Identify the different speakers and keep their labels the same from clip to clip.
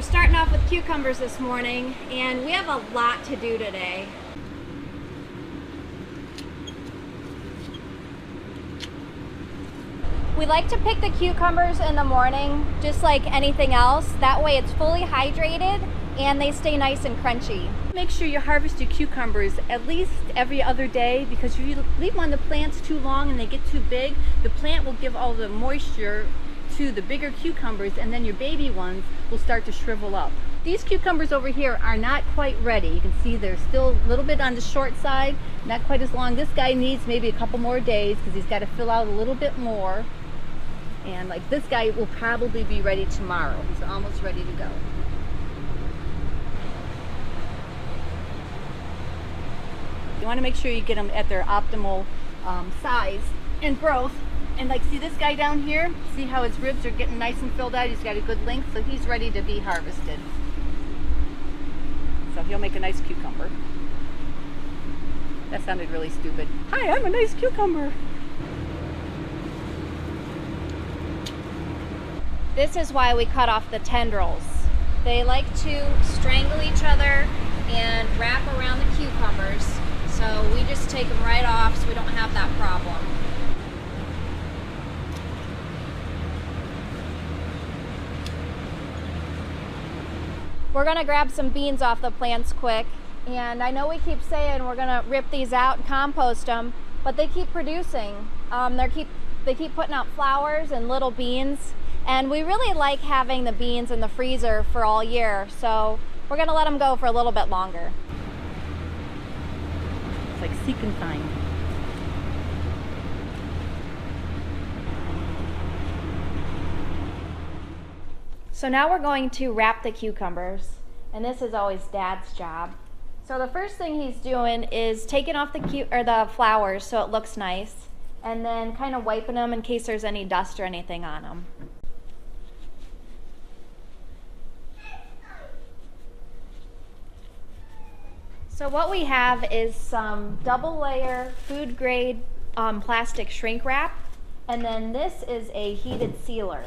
Speaker 1: starting off with cucumbers this morning, and we have a lot to do today. We like to pick the cucumbers in the morning, just like anything else. That way it's fully hydrated and they stay nice and crunchy.
Speaker 2: Make sure you harvest your cucumbers at least every other day, because if you leave them on the plants too long and they get too big, the plant will give all the moisture to the bigger cucumbers, and then your baby ones will start to shrivel up. These cucumbers over here are not quite ready. You can see they're still a little bit on the short side, not quite as long. This guy needs maybe a couple more days because he's got to fill out a little bit more. And like this guy will probably be ready tomorrow. He's almost ready to go. You want to make sure you get them at their optimal size and growth. And like, see this guy down here? See how his ribs are getting nice and filled out? He's got a good length, so he's ready to be harvested. So he'll make a nice cucumber. That sounded really stupid. Hi, I'm a nice cucumber.
Speaker 1: This is why we cut off the tendrils. They like to strangle each other and wrap around the cucumbers. So we just take them right off so we don't have that problem. We're gonna grab some beans off the plants quick. And I know we keep saying we're gonna rip these out and compost them, but they keep producing. They keep putting out flowers and little beans. And we really like having the beans in the freezer for all year. So we're gonna let them go for a little bit longer.
Speaker 2: It's like seek and find.
Speaker 1: So now we're going to wrap the cucumbers, and this is always Dad's job. So the first thing he's doing is taking off the flowers so it looks nice, and then kind of wiping them in case there's any dust or anything on them. So what we have is some double layer food grade plastic shrink wrap, and then this is a heated sealer.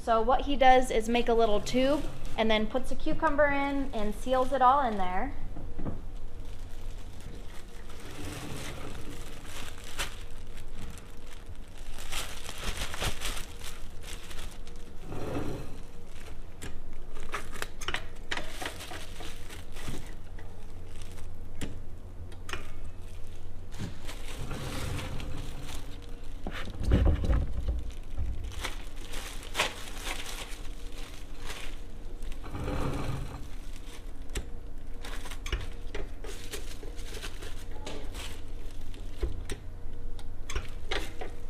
Speaker 1: So what he does is make a little tube and then puts a cucumber in and seals it all in there.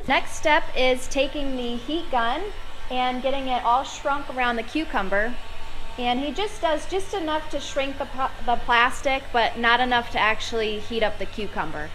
Speaker 1: Next step is taking the heat gun and getting it all shrunk around the cucumber. And he just does just enough to shrink the plastic, but not enough to actually heat up the cucumber.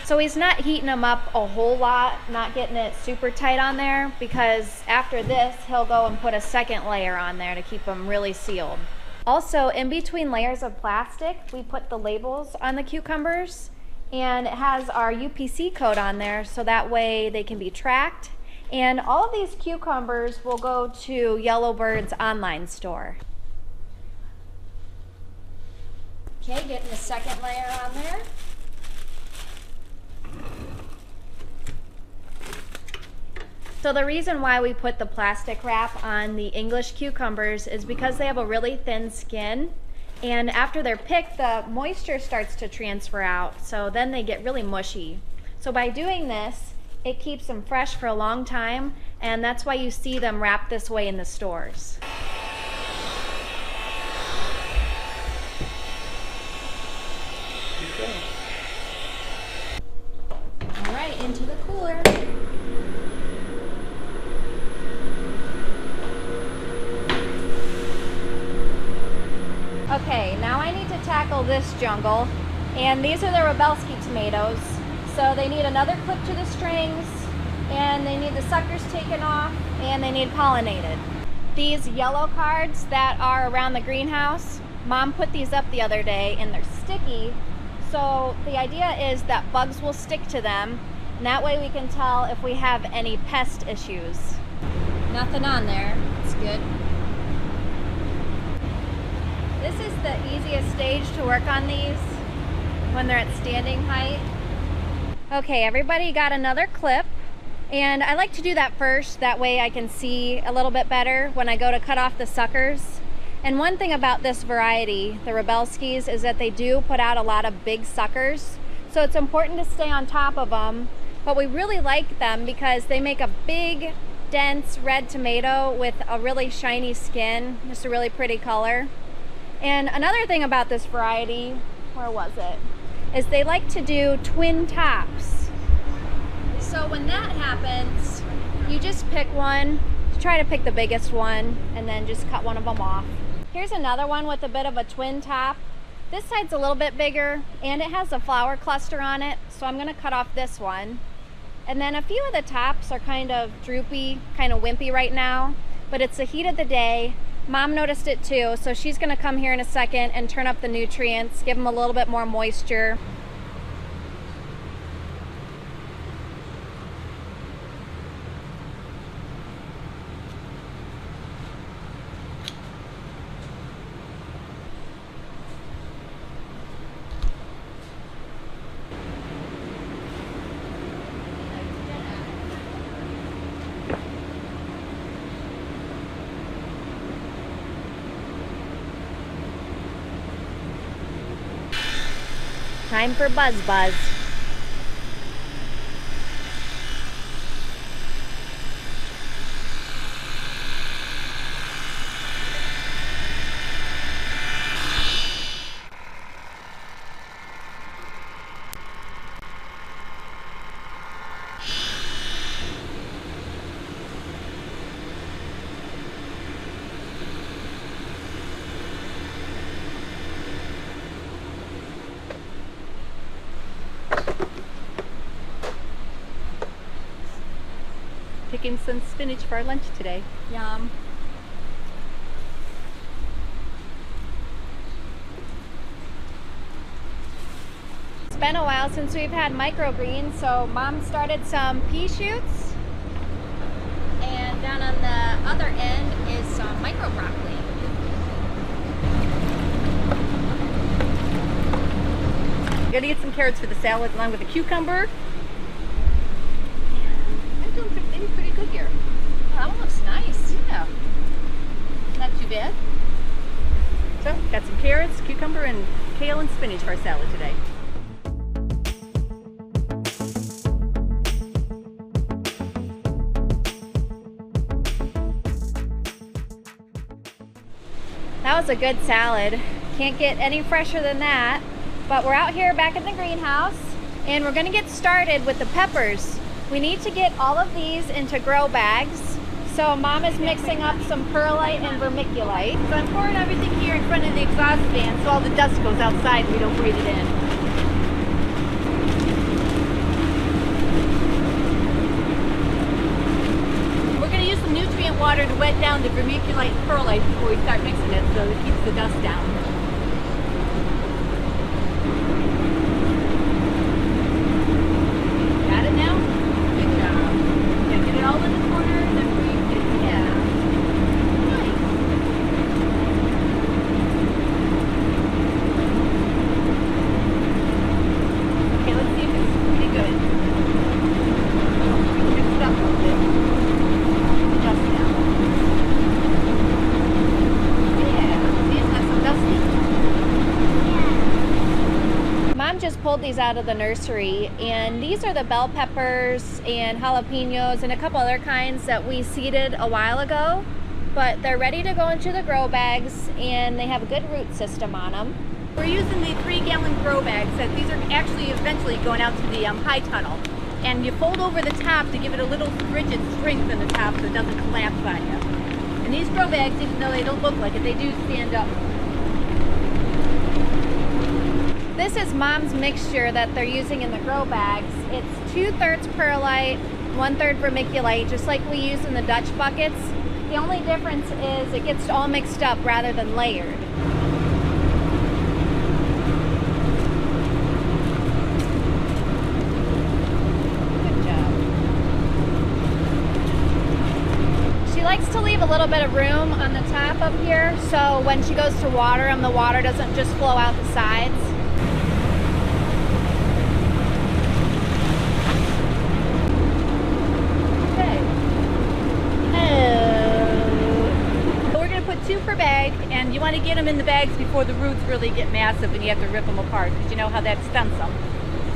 Speaker 1: So he's not heating them up a whole lot, not getting it super tight on there, because after this he'll go and put a second layer on there to keep them really sealed. Also, in between layers of plastic, we put the labels on the cucumbers, and it has our UPC code on there so that way they can be tracked. And all of these cucumbers will go to Yellowbird's online store. Okay, getting the second layer on there. So the reason why we put the plastic wrap on the English cucumbers is because they have a really thin skin, and after they're picked, the moisture starts to transfer out, so then they get really mushy. So by doing this, it keeps them fresh for a long time, and that's why you see them wrapped this way in the stores. All right, into the cooler. Okay, now I need to tackle this jungle, and these are the Rebelski tomatoes. So they need another clip to the strings and they need the suckers taken off, and they need pollinated. These yellow cards that are around the greenhouse, Mom put these up the other day, and they're sticky. So the idea is that bugs will stick to them, and that way we can tell if we have any pest issues. Nothing on there. It's good. This is the easiest stage to work on these when they're at standing height. Okay, everybody got another clip, and I like to do that first. That way I can see a little bit better when I go to cut off the suckers. And one thing about this variety, the Rebelskis, is that they do put out a lot of big suckers. So it's important to stay on top of them. But we really like them because they make a big, dense red tomato with a really shiny skin, just a really pretty color. And another thing about this variety, where was it, is they like to do twin tops. So when that happens, you just pick one, try to pick the biggest one, and then just cut one of them off. Here's another one with a bit of a twin top. This side's a little bit bigger, and it has a flower cluster on it, so I'm gonna cut off this one. And then a few of the tops are kind of droopy, kind of wimpy right now, but it's the heat of the day. Mom noticed it too, so she's gonna come here in a second and turn up the nutrients, give them a little bit more moisture. Time for Buzz Buzz.
Speaker 2: Picking some spinach for our lunch today.
Speaker 1: Yum. It's been a while since we've had microgreens, so Mom started some pea shoots. And down on the other end is some micro broccoli.
Speaker 2: Gotta get some carrots for the salad along with a cucumber. Pretty good here.
Speaker 1: Oh, that one looks nice.
Speaker 2: Yeah. Not too bad. So, got some carrots, cucumber, and kale and spinach for our salad today.
Speaker 1: That was a good salad. Can't get any fresher than that. But we're out here back in the greenhouse, and we're gonna get started with the peppers. We need to get all of these into grow bags. So Mom is mixing up some perlite and vermiculite.
Speaker 2: So I'm pouring everything here in front of the exhaust fan so all the dust goes outside and we don't breathe it in. We're going to use some nutrient water to wet down the vermiculite and perlite before we start mixing it so it keeps the dust down. Got it now? Good job. Gotta get it all in the corners and breathe it. Yeah. Nice. Okay, let's see if it's pretty good. Mix it up a little bit. Dust down. Yeah. See, it's not so dusty.
Speaker 1: Mom just pulled these out of the nursery, and these are the bell peppers and jalapenos and a couple other kinds that we seeded a while ago, but they're ready to go into the grow bags and they have a good root system on them.
Speaker 2: We're using the 3-gallon grow bags. These are actually eventually going out to the high tunnel, and you fold over the top to give it a little rigid strength in the top so it doesn't collapse on you. And these grow bags, even though they don't look like it, they do stand up.
Speaker 1: This is Mom's mixture that they're using in the grow bags. It's 2/3 perlite, 1/3 vermiculite, just like we use in the Dutch buckets. The only difference is it gets all mixed up rather than layered. Good job. She likes to leave a little bit of room on the top up here, so when she goes to water them, the water doesn't just flow out the sides.
Speaker 2: Bag, and you want to get them in the bags before the roots really get massive and you have to rip them apart, because you know how that stunts them.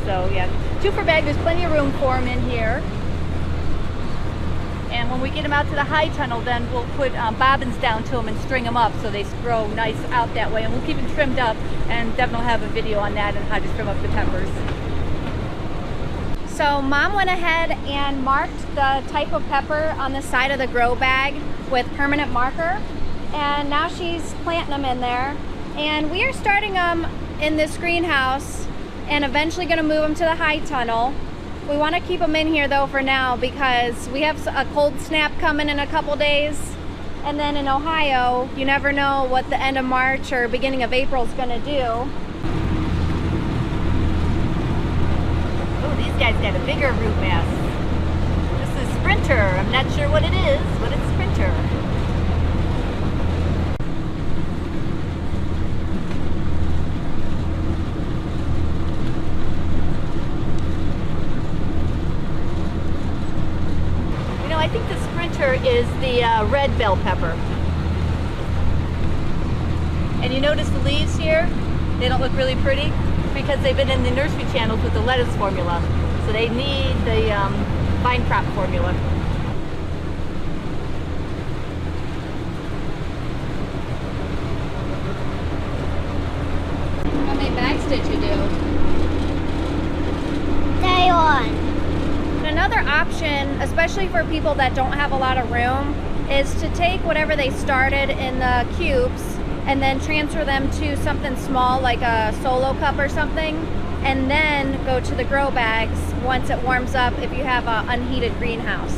Speaker 2: So yeah, 2 per bag. There's plenty of room for them in here. And when we get them out to the high tunnel, then we'll put bobbins down to them and string them up so they grow nice out that way, and we'll keep them trimmed up, and Devin will have a video on that and how to trim up the peppers.
Speaker 1: So Mom went ahead and marked the type of pepper on the side of the grow bag with permanent marker. And now she's planting them in there, and we are starting them in this greenhouse and eventually going to move them to the high tunnel. We want to keep them in here though for now, because we have a cold snap coming in a couple days, and then in Ohio you never know what the end of March or beginning of April is going to do.
Speaker 2: Oh, these guys got a bigger root mass. This is Sprinter. I'm not sure what it is, but it's Sprinter. I think the Sprinter is the red bell pepper. And you notice the leaves here? They don't look really pretty because they've been in the nursery channels with the lettuce formula. So they need the vine crop formula.
Speaker 1: How many bags did you do?
Speaker 3: Day on.
Speaker 1: Another option, especially for people that don't have a lot of room, is to take whatever they started in the cubes and then transfer them to something small like a solo cup or something, and then go to the grow bags once it warms up if you have an unheated greenhouse.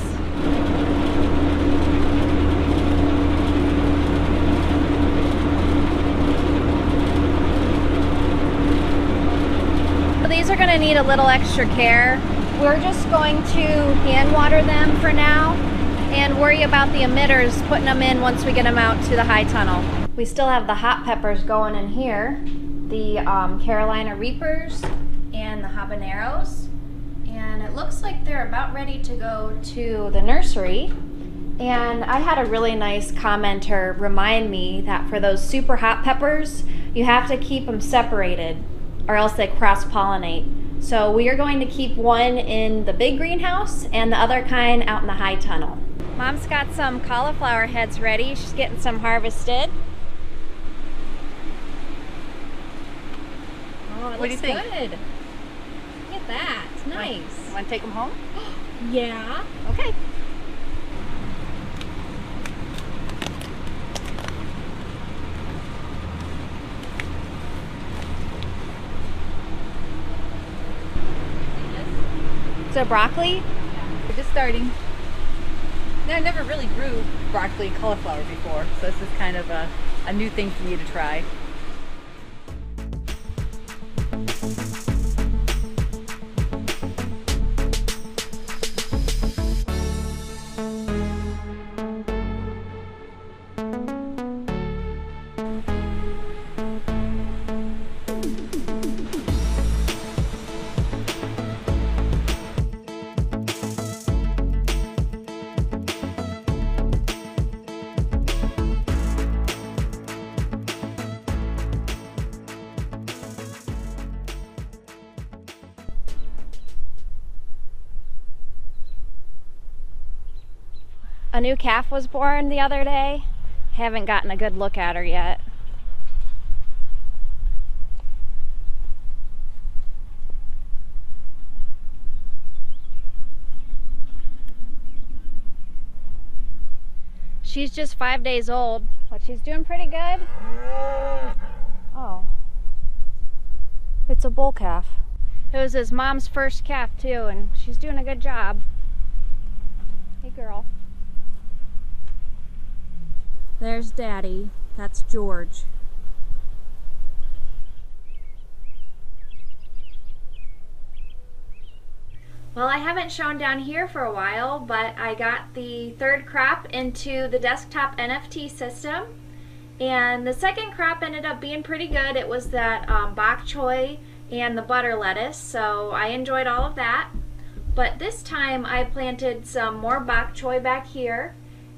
Speaker 1: These are going to need a little extra care. We're just going to hand water them for now and worry about the emitters, putting them in once we get them out to the high tunnel. We still have the hot peppers going in here, the Carolina Reapers and the habaneros, and it looks like they're about ready to go to the nursery. And I had a really nice commenter remind me that for those super hot peppers, you have to keep them separated or else they cross-pollinate. So we are going to keep one in the big greenhouse and the other kind out in the high tunnel. Mom's got some cauliflower heads ready. She's getting some harvested. Oh, it
Speaker 2: what do you
Speaker 1: looks
Speaker 2: think?
Speaker 1: Good. Look at that. It's nice.
Speaker 2: Want to take them home?
Speaker 1: Yeah.
Speaker 2: Okay.
Speaker 1: So broccoli?
Speaker 2: Yeah. We're just starting. I never really grew broccoli and cauliflower before, so this is kind of a new thing for me to try.
Speaker 1: A new calf was born the other day. Haven't gotten a good look at her yet. She's just 5 days old, but she's doing pretty good. Oh. It's a bull calf. It was his mom's first calf too, and she's doing a good job. Hey, girl. There's Daddy. That's George. Well, I haven't shown down here for a while, but I got the third crop into the Desktop NFT system. And the second crop ended up being pretty good. It was that bok choy and the butter lettuce, so I enjoyed all of that. But this time I planted some more bok choy back here,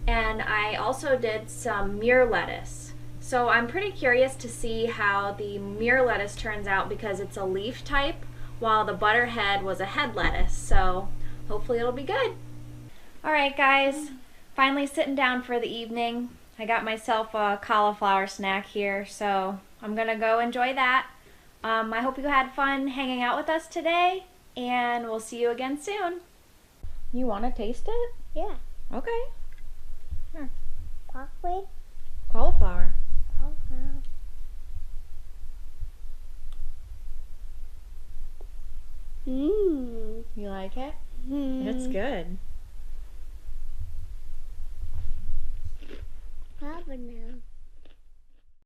Speaker 1: and I also did some muir lettuce. So I'm pretty curious to see how the muir lettuce turns out because it's a leaf type, while the butterhead was a head lettuce, so hopefully it'll be good. Alright guys, finally sitting down for the evening. I got myself a cauliflower snack here, so I'm gonna go enjoy that. I hope you had fun hanging out with us today, and we'll see you again soon. You want to taste it?
Speaker 3: Yeah.
Speaker 1: Okay. Here.
Speaker 3: Broccoli.
Speaker 1: Cauliflower.
Speaker 3: Oh, wow. Mmm.
Speaker 1: You like it?
Speaker 3: Mm.
Speaker 1: It's good.
Speaker 3: Probably not.